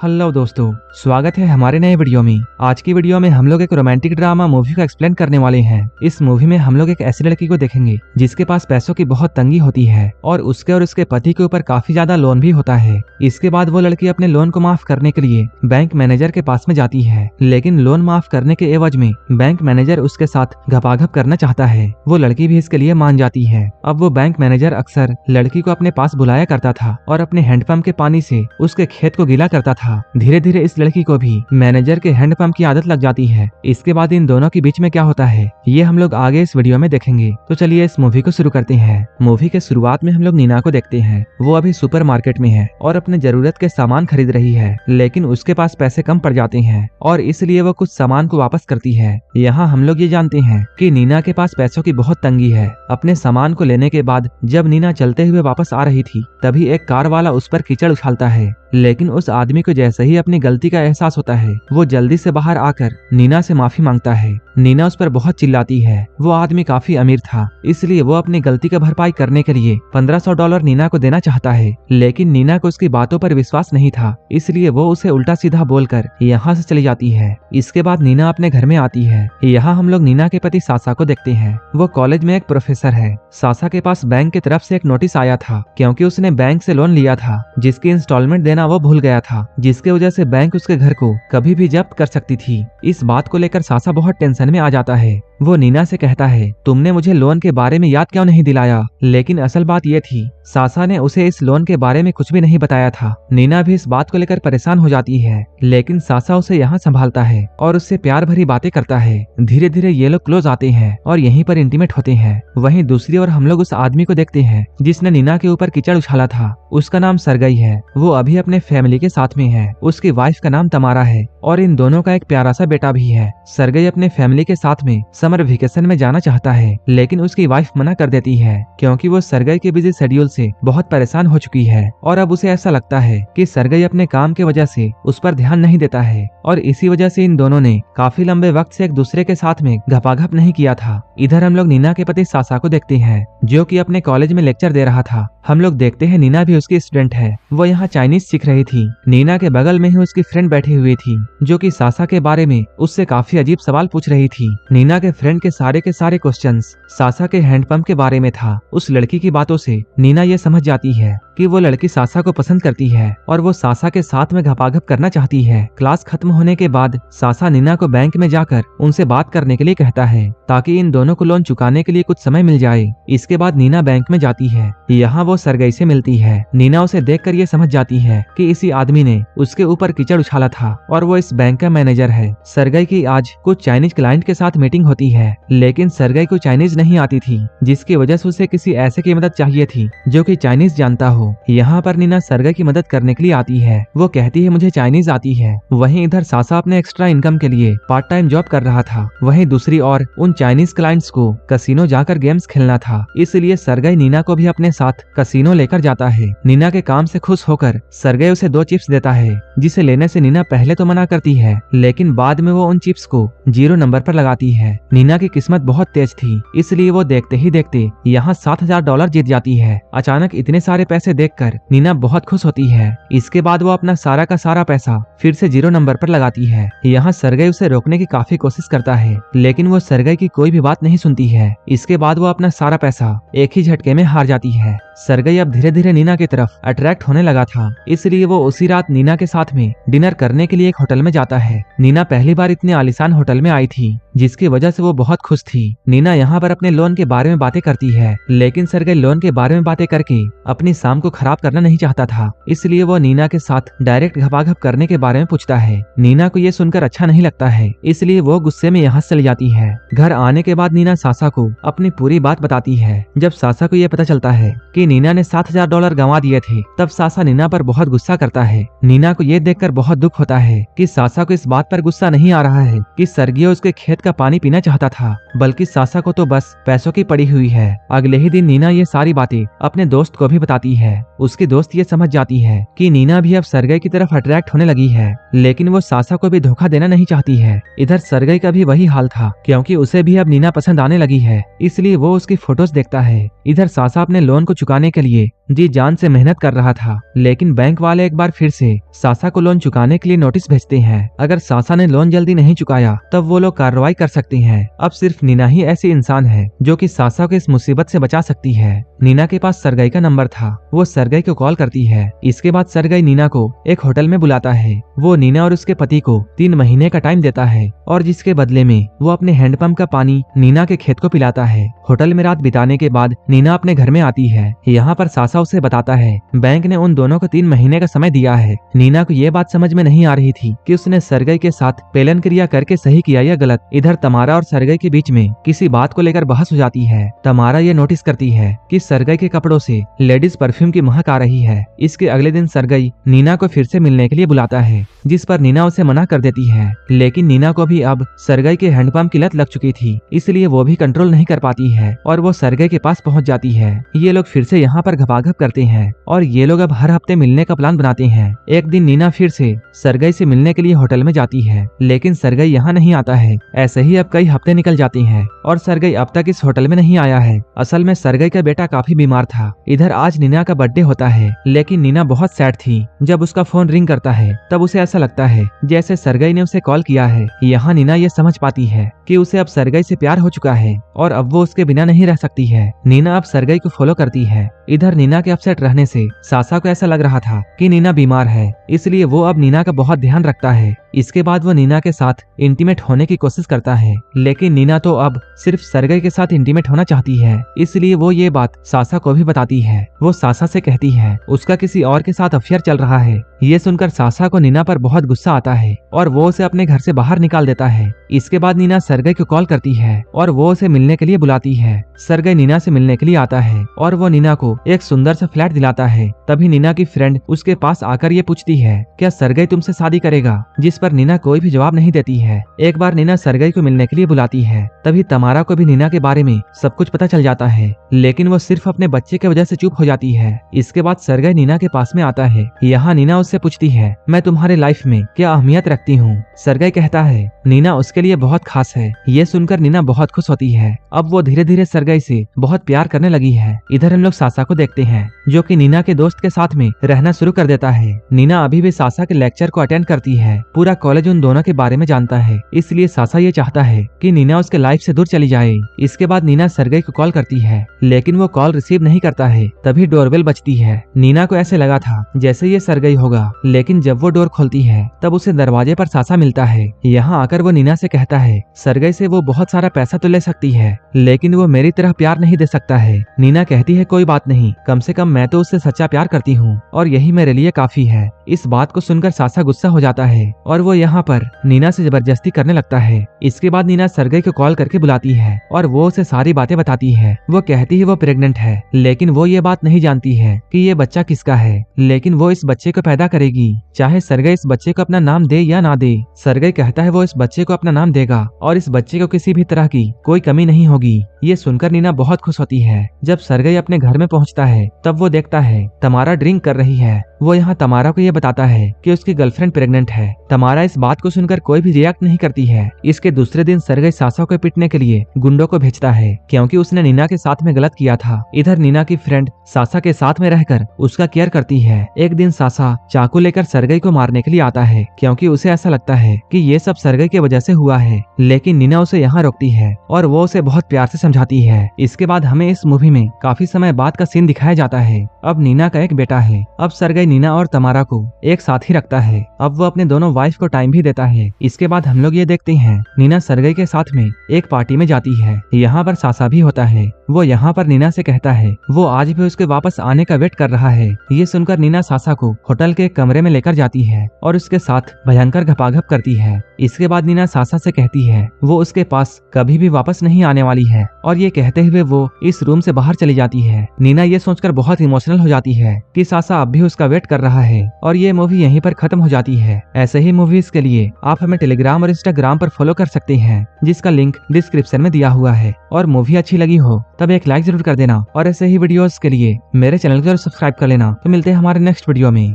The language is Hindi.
हेलो दोस्तों, स्वागत है हमारे नए वीडियो में। आज की वीडियो में हम लोग एक रोमांटिक ड्रामा मूवी को एक्सप्लेन करने वाले हैं। इस मूवी में हम लोग एक ऐसी लड़की को देखेंगे जिसके पास पैसों की बहुत तंगी होती है और उसके पति के ऊपर काफी ज्यादा लोन भी होता है। इसके बाद वो लड़की अपने लोन को माफ करने के लिए बैंक मैनेजर के पास में जाती है, लेकिन लोन माफ करने के एवज में बैंक मैनेजर उसके साथ घपाघप करना चाहता है। वो लड़की भी इसके लिए मान जाती है। अब वो बैंक मैनेजर अक्सर लड़की को अपने पास बुलाया करता था और अपने हैंडपंप के पानी से उसके खेत को गीला करता था। धीरे धीरे इस लड़की को भी मैनेजर के हैंडपंप की आदत लग जाती है। इसके बाद इन दोनों के बीच में क्या होता है ये हम लोग आगे इस वीडियो में देखेंगे। तो चलिए इस मूवी को शुरू करते हैं। मूवी के शुरुआत में हम लोग नीना को देखते हैं। वो अभी सुपरमार्केट में है और अपने जरूरत के सामान खरीद रही है, लेकिन उसके पास पैसे कम पड़ जाते हैं और इसलिए वो कुछ सामान को वापस करती है। यहाँ हम लोग ये जानते हैं कि नीना के पास पैसों की बहुत तंगी है। अपने सामान को लेने के बाद जब नीना चलते हुए वापस आ रही थी तभी एक कार वाला उस पर कीचड़ उछालता है, लेकिन उस आदमी को जैसे ही अपनी गलती का एहसास होता है वो जल्दी से बाहर आकर नीना से माफी मांगता है। नीना उस पर बहुत चिल्लाती है। वो आदमी काफी अमीर था, इसलिए वो अपनी गलती का भरपाई करने के लिए $1500 नीना को देना चाहता है, लेकिन नीना को उसकी बातों पर विश्वास नहीं था, इसलिए वो उसे उल्टा सीधा बोलकर यहाँ से चली जाती है। इसके बाद नीना अपने घर में आती है। यहाँ हम लोग नीना के पति सासा को देखते हैं। वो कॉलेज में एक प्रोफेसर है। सासा के पास बैंक की तरफ से एक नोटिस आया था क्योंकि उसने बैंक से लोन लिया था जिसकी इंस्टॉलमेंट देना वो भूल गया था, जिसके वजह से बैंक उसके घर को कभी भी जब्त कर सकती थी। इस बात को लेकर सासा बहुत टेंशन में आ जाता है। वो नीना से कहता है, तुमने मुझे लोन के बारे में याद क्यों नहीं दिलाया? लेकिन असल बात ये थी सासा ने उसे इस लोन के बारे में कुछ भी नहीं बताया था। नीना भी इस बात को लेकर परेशान हो जाती है, लेकिन सासा उसे यहाँ संभालता है और उससे प्यार भरी बातें करता है। धीरे धीरे ये लोग क्लोज आते हैं और यहीं पर इंटीमेट होते हैं। वहीं दूसरी ओर हम लोग उस आदमी को देखते हैं जिसने नीना के ऊपर कीचड़ उछाला था। उसका नाम सरगई है। वो अभी अपने फैमिली के साथ में है। उसकी वाइफ का नाम तमारा है और इन दोनों का एक प्यारा सा बेटा भी है। सरगई अपने फैमिली के साथ में समर वेकेशन में जाना चाहता है, लेकिन उसकी वाइफ मना कर देती है क्योंकि वो सरगई के बिजी शेड्यूल से बहुत परेशान हो चुकी है और अब उसे ऐसा लगता है कि सरगई अपने काम की वजह से उस पर ध्यान नहीं देता है और इसी वजह से इन दोनों ने काफी लंबे वक्त से एक दूसरे के साथ में घपाघप नहीं किया था। इधर हम लोग नीना के पति सासा को देखते हैं जो कि अपने कॉलेज में लेक्चर दे रहा था। हम लोग देखते हैं नीना भी उसकी स्टूडेंट है। वो यहाँ चाइनीज सीख रही थी। नीना के बगल में ही उसकी फ्रेंड बैठी हुई थी जो कि सासा के बारे में उससे काफी अजीब सवाल पूछ रही थी। नीना के फ्रेंड के सारे क्वेश्चंस सासा के हैंडपंप के बारे में था। उस लड़की की बातों से नीना ये समझ जाती है कि वो लड़की सासा को पसंद करती है और वो सासा के साथ में घपाघप करना चाहती है। क्लास खत्म होने के बाद सासा नीना को बैंक में जाकर उनसे बात करने के लिए कहता है ताकि इन दोनों को लोन चुकाने के लिए कुछ समय मिल जाए। इसके बाद नीना बैंक में जाती है। यहाँ वो सरगई से मिलती है। नीना उसे देखकर ये समझ जाती है कि इसी आदमी ने उसके ऊपर कीचड़ उछाला था और वो इस बैंक का मैनेजर है। सरगई की आज कुछ चाइनीज क्लाइंट के साथ मीटिंग होती है, लेकिन सरगई को चाइनीज नहीं आती थी, जिसकी वजह से उसे किसी ऐसे की मदद चाहिए थी जो कि चाइनीज जानता हो। यहाँ पर नीना सरगई की मदद करने के लिए आती है। वो कहती है मुझे चाइनीज आती है। वहीं इधर सासा अपने एक्स्ट्रा इनकम के लिए पार्ट टाइम जॉब कर रहा था। वहीं दूसरी ओर उन चाइनीज क्लाइंट्स को कसिनो जाकर गेम्स खेलना था, इसलिए सरगई नीना को भी अपने साथ कसिनो लेकर जाता है। नीना के काम से खुश होकर सरगई उसे 2 चिप्स देता है, जिसे लेने से नीना पहले तो मना करती है, लेकिन बाद में वो उन चिप्स को 0 नंबर पर लगाती है। नीना की किस्मत बहुत तेज थी, इसलिए वो देखते ही देखते यहाँ $7000 जीत जाती है। अचानक इतने सारे पैसे देखकर नीना बहुत खुश होती है। इसके बाद वो अपना सारा का सारा पैसा फिर से 0 नंबर पर लगाती है। यहाँ सरगई उसे रोकने की काफी कोशिश करता है, लेकिन वो सरगई की कोई भी बात नहीं सुनती है। इसके बाद वो अपना सारा पैसा एक ही झटके में हार जाती है। सरगई अब धीरे धीरे नीना की तरफ अट्रैक्ट होने लगा था, इसलिए वो उसी रात नीना के साथ में डिनर करने के लिए एक होटल में जाता है। नीना पहली बार इतने आलीशान होटल में आई थी, जिसकी वजह से वो बहुत खुश थी। नीना यहाँ पर अपने लोन के बारे में बातें करती है, लेकिन सरगई लोन के बारे में बातें करके अपनी शाम को खराब करना नहीं चाहता था, इसलिए वो नीना के साथ डायरेक्ट घपाघप करने के बारे में पूछता है। नीना को ये सुनकर अच्छा नहीं लगता है, इसलिए वो गुस्से में यहाँ चली जाती है। घर आने के बाद नीना सासा को अपनी पूरी बात बताती है। जब सासा को ये पता चलता है कि नीना ने $7000 गंवा दिए थे, तब सासा नीना पर बहुत गुस्सा करता है। नीना को ये देखकर बहुत दुख होता है कि सासा को इस बात पर गुस्सा नहीं आ रहा है कि सरगियो उसके खेत का पानी पीना चाहता था, बल्कि सासा को तो बस पैसों की पड़ी हुई है। अगले ही दिन नीना ये सारी बातें अपने दोस्त को भी बताती है। है। उसकी दोस्त ये समझ जाती है कि नीना भी अब सरगई की तरफ अट्रैक्ट होने लगी है, लेकिन वो सासा को भी धोखा देना नहीं चाहती है। इधर सरगई का भी वही हाल था, क्योंकि उसे भी अब नीना पसंद आने लगी है, इसलिए वो उसकी फोटोज देखता है। इधर सासा अपने लोन को चुकाने के लिए जी जान से मेहनत कर रहा था, लेकिन बैंक वाले एक बार फिर से सासा को लोन चुकाने के लिए नोटिस भेजते हैं। अगर सासा ने लोन जल्दी नहीं चुकाया तब वो लोग कार्रवाई कर सकते हैं। अब सिर्फ नीना ही ऐसी इंसान है जो कि सासा को इस मुसीबत से बचा सकती है। नीना के पास सरगई का नंबर था, वो सरगई को कॉल करती है। इसके बाद सरगई नीना को एक होटल में बुलाता है। वो नीना और उसके पति को 3 महीने का टाइम देता है और जिसके बदले में वो अपने हैंडपंप का पानी नीना के खेत को पिलाता है। होटल में रात बिताने के बाद नीना अपने घर में आती है। यहाँ पर सासा उसे बताता है बैंक ने उन दोनों को 3 महीने का समय दिया है। नीना को ये बात समझ में नहीं आ रही थी कि उसने सरगई के साथ पेलन क्रिया करके सही किया या गलत। इधर तमारा और सरगई के बीच में किसी बात को लेकर बहस हो जाती है। तमारा ये नोटिस करती है कि सरगई के कपड़ों से लेडीज परफ्यूम की महक आ रही है। इसके अगले दिन सरगई नीना को फिर से मिलने के लिए बुलाता है, जिस पर नीना उसे मना कर देती है। लेकिन नीना को भी अब सरगई के हैंडपंप की लत लग चुकी थी, इसलिए वो भी कंट्रोल नहीं कर पाती है और वो सरगई के पास पहुंच जाती है। ये लोग फिर से यहाँ पर घपाघप करते हैं और ये लोग अब हर हफ्ते मिलने का प्लान बनाते हैं। एक दिन नीना फिर से सरगई से मिलने के लिए होटल में जाती है, लेकिन सरगई यहाँ नहीं आता है। ऐसे ही अब कई हफ्ते निकल जाते हैं और सरगई अब तक इस होटल में नहीं आया है। असल में सरगई का बेटा काफी बीमार था। इधर आज नीना का बर्थडे होता है, लेकिन नीना बहुत सैड थी। जब उसका फोन रिंग करता है तब उसे ऐसा लगता है जैसे सरगई ने उसे कॉल किया है। यहाँ नीना ये समझ पाती है कि उसे अब सरगई से प्यार हो चुका है और अब वो उसके बिना नहीं रह सकती है। नीना अब सरगई को फॉलो करती है। इधर नीना के अपसेट रहने से सासा को ऐसा लग रहा था कि नीना बीमार है, इसलिए वो अब नीना का बहुत ध्यान रखता है। इसके बाद वो नीना के साथ इंटीमेट होने की कोशिश करता है, लेकिन नीना तो अब सिर्फ सरगई के साथ इंटीमेट होना चाहती है, इसलिए वो ये बात सासा को भी बताती है। वो सासा से कहती है उसका किसी और के साथ अफेयर चल रहा है। ये सुनकर सासा को नीना पर बहुत गुस्सा आता है और वो उसे अपने घर से बाहर निकाल देता है। इसके बाद नीना सरगई को कॉल करती है और वो उसे मिलने के लिए बुलाती है। सरगई नीना से मिलने के लिए आता है और वो नीना को एक सुंदर सा फ्लैट दिलाता है। तभी नीना की फ्रेंड उसके पास आकर ये पूछती है क्या सरगई तुमसे शादी करेगा, जिस पर नीना कोई भी जवाब नहीं देती है। एक बार नीना सरगई को मिलने के लिए बुलाती है। तभी तमारा को भी नीना के बारे में सब कुछ पता चल जाता है, लेकिन वो सिर्फ अपने बच्चे की वजह से चुप हो जाती है। इसके बाद सरगई नीना के पास में आता है। यहाँ नीना उससे पूछती है मैं तुम्हारे लाइफ में क्या अहमियत रखती हूँ। सरगई कहता है नीना उसके लिए बहुत खास है। ये सुनकर नीना बहुत खुश होती है। अब वो धीरे धीरे सरगई से बहुत प्यार करने लगी है। इधर हम लोग सासा को देखते हैं, जो कि नीना के दोस्त के साथ में रहना शुरू कर देता है। नीना अभी भी सासा के लेक्चर को अटेंड करती है। पूरा कॉलेज उन दोनों के बारे में जानता है, इसलिए सासा ये चाहता है कि नीना उसके लाइफ से दूर चली जाए। इसके बाद नीना सरगई को कॉल करती है, लेकिन वो कॉल रिसीव नहीं करता है। तभी डोरबेल बजती है। नीना को ऐसे लगा था जैसे ये सरगई होगा, लेकिन जब वो डोर खोलती है तब उसे दरवाजे पर सासा मिलता है। यहाँ आकर वो नीना से कहता है सरगई से वो बहुत सारा पैसा तो ले सकती है, लेकिन वो मेरी तरह प्यार नहीं दे सकता है। नीना कहती है कोई बात नहीं, कम से कम मैं तो उससे सच्चा प्यार करती हूँ और यही मेरे लिए काफी है। इस बात को सुनकर सासा गुस्सा हो जाता है और वो यहाँ पर नीना से जबरदस्ती करने लगता है। इसके बाद नीना सरगई को कॉल करके बुलाती है और वो उसे सारी बातें बताती है। वो कहती है वो प्रेग्नेंट है, लेकिन वो ये बात नहीं जानती है कि ये बच्चा किसका है, लेकिन वो इस बच्चे को पैदा करेगी, चाहे सरगई इस बच्चे को अपना नाम दे या ना दे। सरगई कहता है वो इस बच्चे को अपना नाम देगा और इस बच्चे को किसी भी तरह की कोई कमी नहीं होगी। ये सुनकर नीना बहुत खुश होती है। जब सरगई अपने घर में पहुंचता है तब वो देखता है तमारा ड्रिंक कर रही है। वो यहाँ तमारा को ये बताता है कि उसकी गर्लफ्रेंड प्रेग्नेंट है। तमारा इस बात को सुनकर कोई भी रिएक्ट नहीं करती है। इसके दूसरे दिन सरगई सासा को पीटने के लिए गुंडों को भेजता है, क्योंकि उसने नीना के साथ में गलत किया था। इधर नीना की फ्रेंड सासा के साथ में रहकर उसका केयर करती है। एक दिन सासा चाकू लेकर सरगई को मारने के लिए आता है, क्योंकि उसे ऐसा लगता है कि ये सब सरगई की वजह से हुआ है, लेकिन नीना उसे यहाँ रोकती है और वो उसे बहुत प्यार से समझाती है। इसके बाद हमें इस मूवी में काफी समय बाद का सीन दिखाया जाता है। अब नीना का एक बेटा है। अब सरगई नीना और तमारा को एक साथ ही रखता है। अब वो अपने दोनों वाइफ को टाइम भी देता है। इसके बाद हम लोग ये देखते हैं नीना सरगई के साथ में एक पार्टी में जाती है। यहाँ पर सासा भी होता है। वो यहाँ पर नीना से कहता है वो आज भी उसके वापस आने का वेट कर रहा है। ये सुनकर नीना सासा को होटल के एक कमरे में लेकर जाती है और उसके साथ भयंकर घपाघप करती है। इसके बाद नीना सासा से कहती है वो उसके पास कभी भी वापस नहीं आने वाली है और ये कहते हुए वो इस रूम से बाहर चली जाती है। नीना ये सोचकर बहुत इमोशनल हो जाती है कि सासा अब भी उसका वेट कर रहा है और ये मूवी यहीं पर खत्म हो जाती है। ऐसे ही मूवीज के लिए आप हमें टेलीग्राम और इंस्टाग्राम पर फॉलो कर सकते हैं, जिसका लिंक डिस्क्रिप्शन में दिया हुआ है। और मूवी अच्छी लगी हो तब एक लाइक जरूर कर देना और ऐसे ही वीडियोस के लिए मेरे चैनल को सब्सक्राइब कर लेना। तो मिलते हैं हमारे नेक्स्ट वीडियो में।